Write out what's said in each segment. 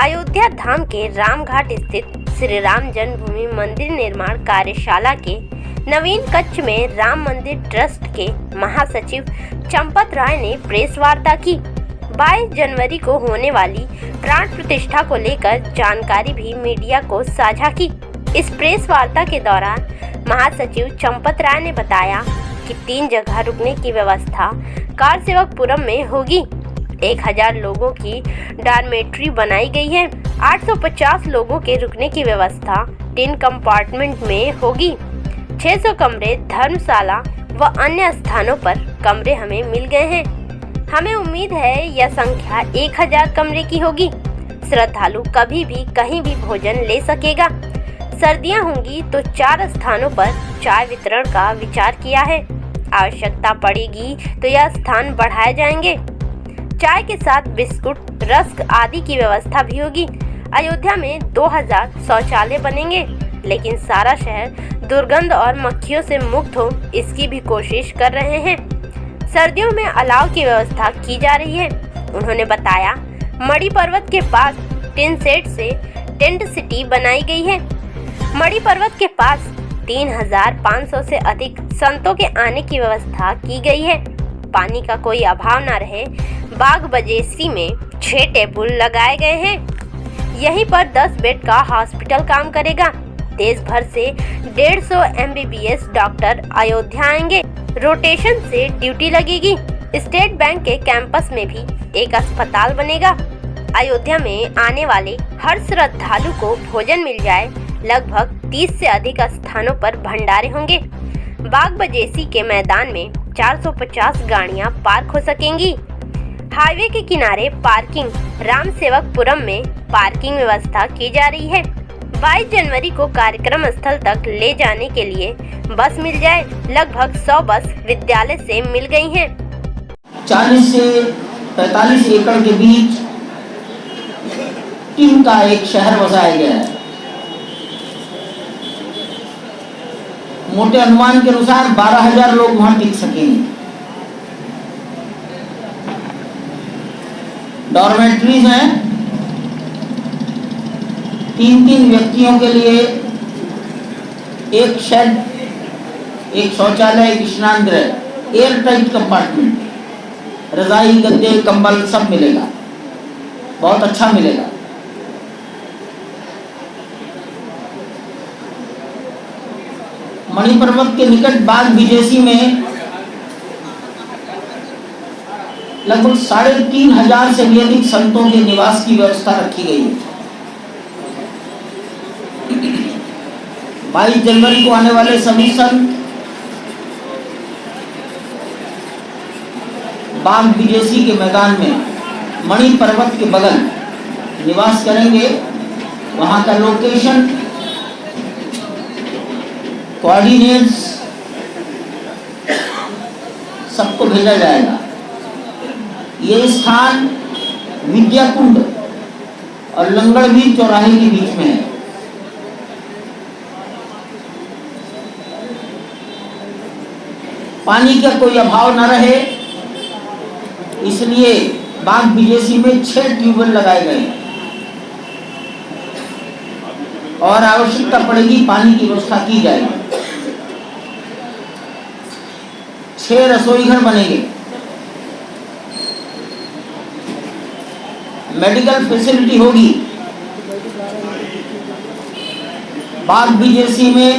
अयोध्या धाम के रामघाट स्थित श्री राम जन्मभूमि मंदिर निर्माण कार्यशाला के नवीन कक्ष में राम मंदिर ट्रस्ट के महासचिव चंपत राय ने प्रेस वार्ता की। 22 जनवरी को होने वाली प्राण प्रतिष्ठा को लेकर जानकारी भी मीडिया को साझा की। इस प्रेस वार्ता के दौरान महासचिव चंपत राय ने बताया कि 3 जगह रुकने की व्यवस्था कारसेवकपुरम में होगी। 1000 लोगों की डॉर्मेट्री बनाई गई है। 850 लोगों के रुकने की व्यवस्था 3 कंपार्टमेंट में होगी। 600 कमरे धर्मशाला व अन्य स्थानों पर कमरे हमें मिल गए हैं। हमें उम्मीद है यह संख्या 1000 कमरे की होगी। श्रद्धालु कभी भी कहीं भी भोजन ले सकेगा। सर्दियां होंगी तो 4 स्थानों पर चाय वितरण का विचार किया है। आवश्यकता पड़ेगी तो यह स्थान बढ़ाए जाएंगे। चाय के साथ बिस्कुट, रस्क आदि की व्यवस्था भी होगी। अयोध्या में 2000 शौचालय बनेंगे, लेकिन सारा शहर दुर्गंध और मक्खियों से मुक्त हो इसकी भी कोशिश कर रहे हैं। सर्दियों में अलाव की व्यवस्था की जा रही है। उन्होंने बताया मणि पर्वत के पास टिन सेट से टेंट सिटी बनाई गई है। मणि पर्वत के पास 3500 से अधिक संतों के आने की व्यवस्था की गई है। पानी का कोई अभाव न रहे, बाग बजेसी में 6 टेबल लगाए गए हैं। यहीं पर 10 बेड का हॉस्पिटल काम करेगा। देश भर से 150 MBBS डॉक्टर अयोध्या आएंगे। रोटेशन से ड्यूटी लगेगी। स्टेट बैंक के कैंपस में भी एक अस्पताल बनेगा। अयोध्या में आने वाले हर श्रद्धालु को भोजन मिल जाए। लगभग 30 से अधिक स्थानों पर भंडारे होंगे। बाग बजेसी के मैदान में 450 गाड़ियां पार्क हो सकेंगी। हाईवे के किनारे पार्किंग, राम सेवकपुरम में पार्किंग व्यवस्था की जा रही है। 22 जनवरी को कार्यक्रम स्थल तक ले जाने के लिए बस मिल जाए। लगभग 100 बस विद्यालय से मिल गई हैं। 40 से 45 एकड़ के बीच टीम का एक शहर बसाया गया है। मोटे अनुमान के अनुसार 12000 लोग वहां टिक सकेंगे। डॉर्मेट्रीज हैं, 3 व्यक्तियों के लिए एक शेड, एक शौचालय, एक स्नान गृह, एयर टाइट कंपार्टमेंट, रजाई, गद्दे, कंबल सब मिलेगा। बहुत अच्छा मिलेगा। मणि पर्वत के निकट बाग बिजेसी में लगभग 3500 से भी अधिक संतों के निवास की व्यवस्था रखी गई है। 22 जनवरी को आने वाले सभी संत बाग बिजेसी के मैदान में मणि पर्वत के बगल निवास करेंगे। वहां का लोकेशन, कोऑर्डिनेट्स सबको भेजा जाएगा। ये स्थान विद्याकुंड और लंगड़वीर चौराहे के बीच में है। पानी का कोई अभाव न रहे, इसलिए बाग बिजेसी में 6 ट्यूबवेल लगाए गए हैं और आवश्यकता पड़ेगी पानी की व्यवस्था की जाएगी। 6 रसोई घर बनेंगे। मेडिकल फैसिलिटी होगी। बाग बीजेसी में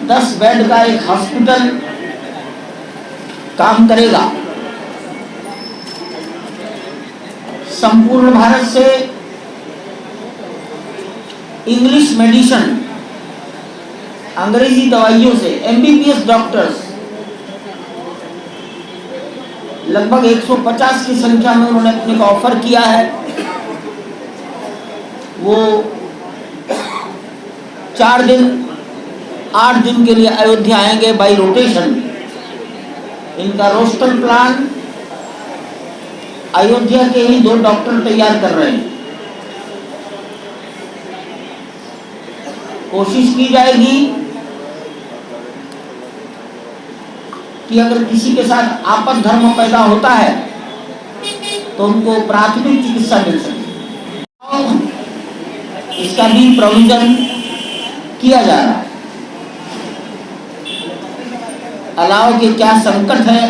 10 बेड का एक हॉस्पिटल काम करेगा। संपूर्ण भारत से इंग्लिश मेडिसिन, अंग्रेजी दवाइयों से MBBS डॉक्टर्स लगभग 150 की संख्या में उन्होंने अपने को ऑफर किया है। वो 4 दिन 8 दिन के लिए अयोध्या आएंगे बाई रोटेशन। इनका रोस्टर प्लान अयोध्या के ही 2 डॉक्टर तैयार कर रहे हैं। कोशिश की जाएगी कि अगर किसी के साथ आपद धर्म पैदा होता है तो उनको प्राथमिक चिकित्सा मिल सके। इसका भी प्रोविजन किया जा रहा है। अलाव के क्या संकट है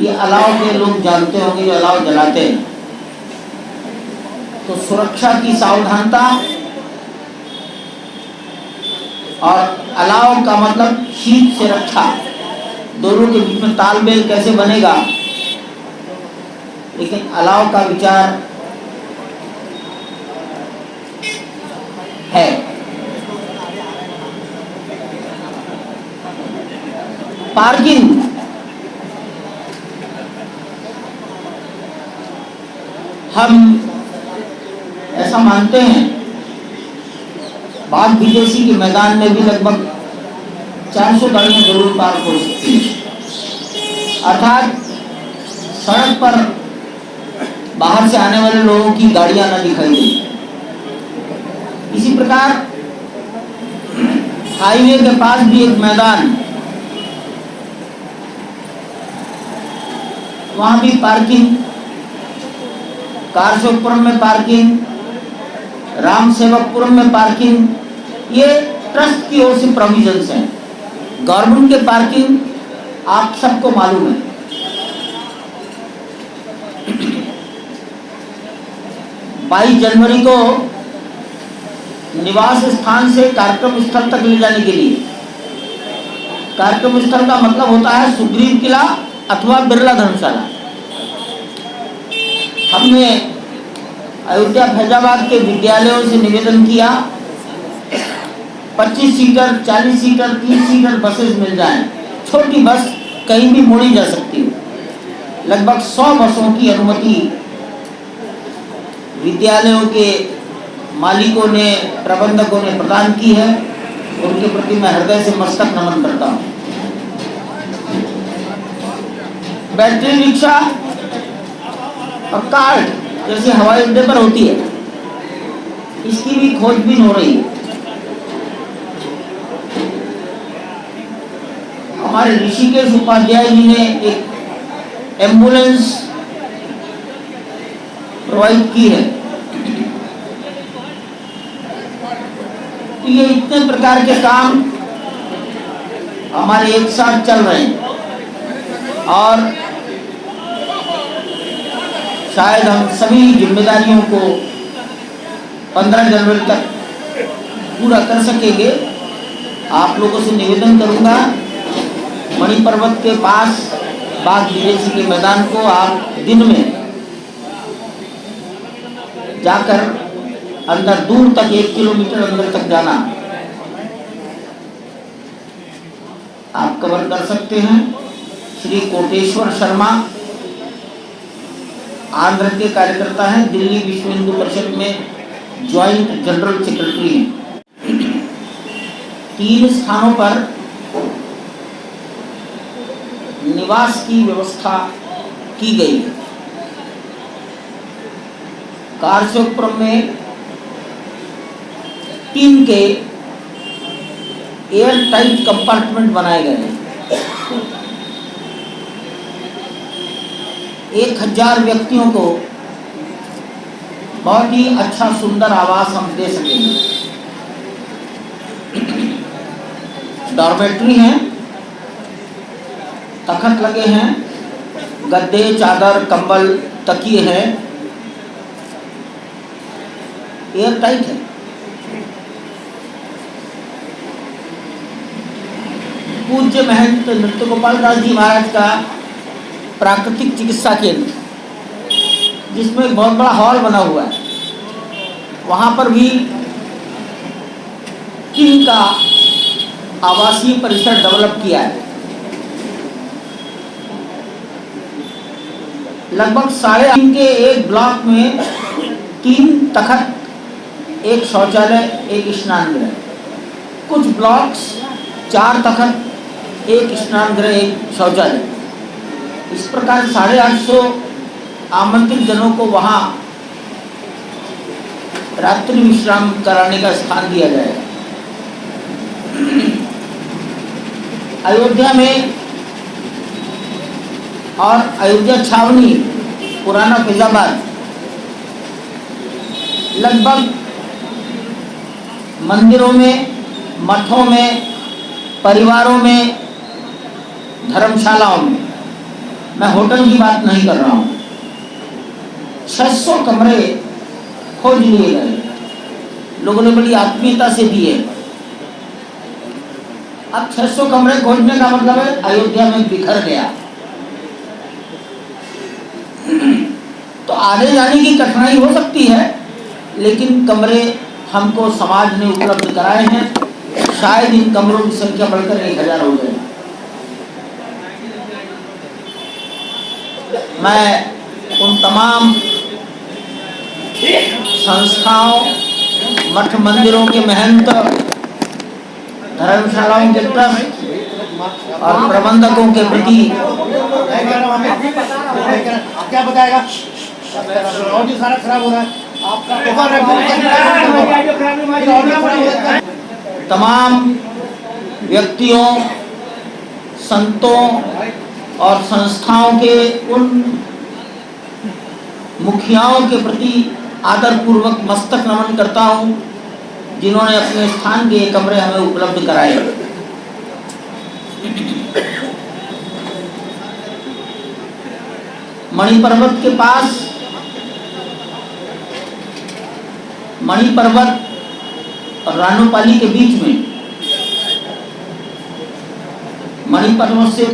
ये अलाव के लोग जानते होंगे जो अलाव जलाते हैं। तो सुरक्षा की सावधानता और अलाव का मतलब शीत से रक्षा, दोनों के बीच में तालमेल कैसे बनेगा, लेकिन अलाव का विचार है। पार्किंग, हम ऐसा मानते हैं बाग विदेशी के मैदान में भी लगभग 400 गाड़ियां जरूर पार्क हो सकती हैं। अर्थात सड़क पर बाहर से आने वाले लोगों की गाड़ियां न दिखाई दे। इसी प्रकार हाईवे के पास भी एक मैदान, वहां भी पार्किंग, कारसेवकपुरम में पार्किंग, राम सेवकपुरम में पार्किंग, ये ट्रस्ट की ओर से प्रोविजंस हैं। गवर्नमेंट के पार्किंग आप सबको मालूम है। 22 जनवरी को निवास स्थान से कार्यक्रम स्थल तक ले जाने के लिए, कार्यक्रम स्थल का मतलब होता है सुग्रीव किला अथवा बिरला धर्मशाला। हमने अयोध्या फैजाबाद के विद्यालयों से निवेदन किया 25 सीटर, 40 सीटर, 30 सीटर बसेस मिल जाएं। छोटी बस कहीं भी मोड़ी जा सकती है। लगभग 100 बसों की अनुमति विद्यालयों के मालिकों ने, प्रबंधकों ने प्रदान की है। उनके प्रति मैं हृदय से मस्तक नमन करता हूँ। बैटरी रिक्शा और कार जैसे हवाई अड्डे पर होती है, इसकी भी खोजबीन हो रही है। हमारे ऋषिकेश उपाध्याय जी ने एक एम्बुलेंस प्रोवाइड की है। तो ये इतने प्रकार के काम हमारे एक साथ चल रहे हैं और शायद हम सभी जिम्मेदारियों को 15 जनवरी तक पूरा कर सकेंगे। आप लोगों से निवेदन करूंगा, मणि पर्वत के पास बाग विदेशी के मैदान को आप दिन में जाकर अंदर दूर तक 1 किलोमीटर अंदर तक जाना आप कवर कर सकते हैं। श्री कोटेश्वर शर्मा आंध्र के कार्यकर्ता हैं, दिल्ली विश्व हिंदू परिषद में ज्वाइंट जनरल सेक्रेटरी हैं। 3 स्थानों पर निवास की व्यवस्था की गई है। कारसेवकपुरम में 3 के एयर टाइट कंपार्टमेंट बनाए गए हैं। 1000 व्यक्तियों को बहुत ही अच्छा सुंदर आवास हम दे सकेंगे। डॉर्मेट्री हैं, तखत लगे हैं, गद्दे, चादर, कंबल, तकिए हैं, एयर टाइट है। पूज्य महंत नृत्य गोपाल दास जी महाराज का प्राकृतिक चिकित्सा केंद्र, जिसमें एक बहुत बड़ा हॉल बना हुआ है, वहाँ पर भी 3 का आवासीय परिसर डेवलप किया है। लगभग 3.5 के एक ब्लॉक में 3 तखत, 1 शौचालय, 1 स्नान गृह। कुछ ब्लॉक्स 4 तखत, 1 स्नान गृह, 1 शौचालय। इस प्रकार 850 आमंत्रित जनों को वहां रात्रि विश्राम कराने का स्थान दिया जाएगा। अयोध्या में और अयोध्या छावनी, पुराना फैजाबाद, लगभग मंदिरों में, मठों में, परिवारों में, धर्मशालाओं में, मैं होटल की बात नहीं कर रहा हूं, 600 कमरे खोज लिए गए। लोगों ने बड़ी आत्मीयता से दिए। अब 600 कमरे खोजने का मतलब है अयोध्या में बिखर गया, तो आने जाने की कठिनाई हो सकती है, लेकिन कमरे हमको समाज ने उपलब्ध कराए हैं। शायद इन कमरों की संख्या बढ़कर 1000 हो जाए। मैं उन तमाम संस्थाओं, मठ मंदिरों के महंत, धर्मशालाओं के ट्रस्ट और प्रबंधकों के प्रति क्या बताएगा? सारा खराब हो रहा है। तमाम व्यक्तियों, संतों और संस्थाओं के उन मुखियाओं के प्रति आदरपूर्वक मस्तक नमन करता हूं, जिन्होंने अपने स्थान के कमरे हमें उपलब्ध कराए। मणि पर्वत के पास, मणि पर्वत और रानोपाली के बीच में, मणि पर्वत से